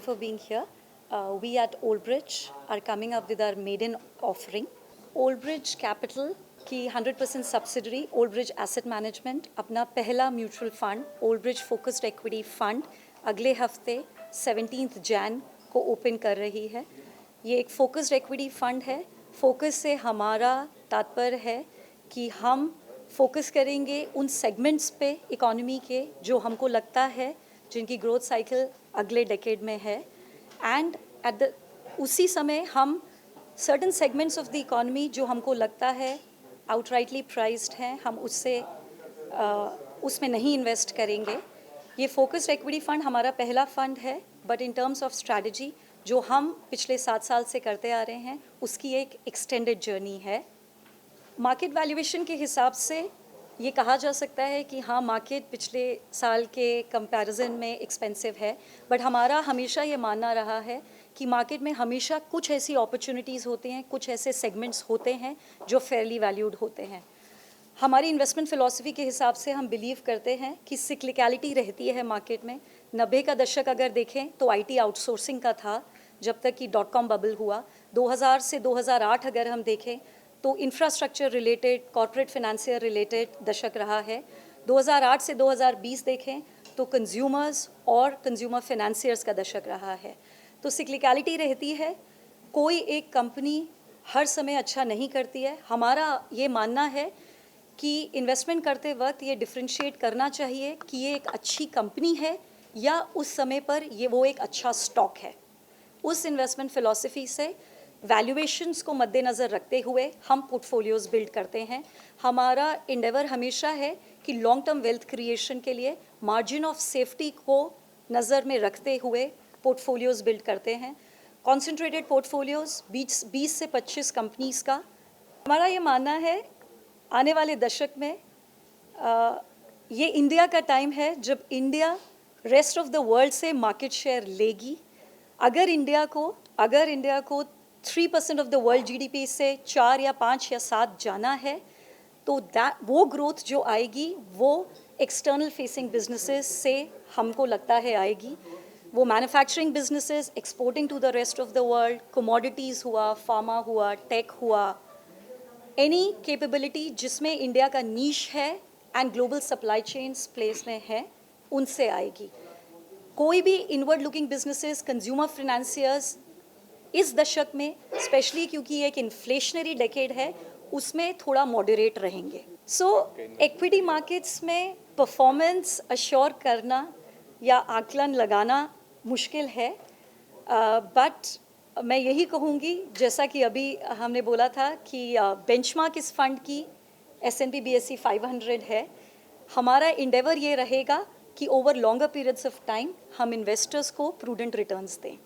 for being here. We at Old Bridge are coming up with our maiden offering. Old Bridge Capital की 100% subsidiary old bridge asset management अपना पहला mutual fund old bridge focused equity fund अगले हफ्ते 17 जैन को open कर रही है। ये एक फोकस्ड इक्विटी फंड है। फोकस से हमारा तात्पर्य है कि हम फोकस करेंगे उन सेगमेंट्स पे इकोनॉमी के जो हमको लगता है जिनकी ग्रोथ साइकिल अगले डेकेड में है, एंड उसी समय हम certain segments of the economy जो हमको लगता है आउटराइटली प्राइस्ड हैं, हम उसमें नहीं इन्वेस्ट करेंगे। ये फोकस्ड इक्विटी फंड हमारा पहला फंड है, but in terms of strategy जो हम पिछले 7 साल से करते आ रहे हैं उसकी एक एक्सटेंडेड जर्नी है। मार्केट वैल्यूएशन के हिसाब से ये कहा जा सकता है कि हाँ, मार्केट पिछले साल के कंपैरिजन में एक्सपेंसिव है, बट हमारा हमेशा ये मानना रहा है कि मार्केट में हमेशा कुछ ऐसी अपॉर्चुनिटीज़ होती हैं, कुछ ऐसे सेगमेंट्स होते हैं जो फेयरली वैल्यूड होते हैं। हमारी इन्वेस्टमेंट फ़िलॉसफी के हिसाब से हम बिलीव करते हैं कि सिक्लिकलिटी रहती है मार्केट में। 90 का दशक अगर देखें तो आईटी आउटसोर्सिंग का था जब तक कि .com बबल हुआ। 2000 से 2008 अगर हम देखें तो infrastructure related, corporate financier related दशक रहा है। 2008 से 2020 देखें तो कंज्यूमर्स और कंज्यूमर फाइनेंसियर्स का दशक रहा है। तो सिक्लिकलिटी रहती है, कोई एक कंपनी हर समय अच्छा नहीं करती है। हमारा ये मानना है कि इन्वेस्टमेंट करते वक्त ये डिफरेंशिएट करना चाहिए कि ये एक अच्छी कंपनी है या उस समय पर वो एक अच्छा स्टॉक है। उस इन्वेस्टमेंट फ़िलॉसफी से वैल्यूएशंस को मद्देनज़र रखते हुए हम पोर्टफोलियोज़ बिल्ड करते हैं। हमारा इंडेवर हमेशा है कि लॉन्ग टर्म वेल्थ क्रिएशन के लिए मार्जिन ऑफ सेफ्टी को नज़र में रखते हुए पोर्टफोलियोज़ बिल्ड करते हैं। कॉन्सेंट्रेटेड पोर्टफोलियोज़ 20 से 25 कंपनीज़ का। हमारा ये मानना है आने वाले दशक में ये इंडिया का टाइम है जब India rest of the world से मार्केट शेयर लेगी। अगर इंडिया को 3% ऑफ द वर्ल्ड जीडीपी से 4 या 5 या 7 जाना है तो वो ग्रोथ जो आएगी वो एक्सटर्नल फेसिंग बिजनेसेस से हमको लगता है आएगी। वो manufacturing businesses exporting to the rest of the world, commodities हुआ, फार्मा हुआ, टेक हुआ, एनी कैपेबिलिटी जिसमें इंडिया का नीश है and global supply chains place में है, उनसे आएगी। कोई भी inward looking businesses, consumer financiers इस दशक में स्पेशली क्योंकि एक इन्फ्लेशनरी डेकेड है उसमें थोड़ा मॉडरेट रहेंगे। सो इक्विटी मार्केट्स में परफॉर्मेंस अश्योर करना या आकलन लगाना मुश्किल है, बट मैं यही कहूँगी जैसा कि अभी हमने बोला था कि बेंचमार्क इस फंड की S&P BSE 500 है। हमारा इंडेवर ये रहेगा कि over longer periods of time हम इन्वेस्टर्स को प्रूडेंट रिटर्न्स दें।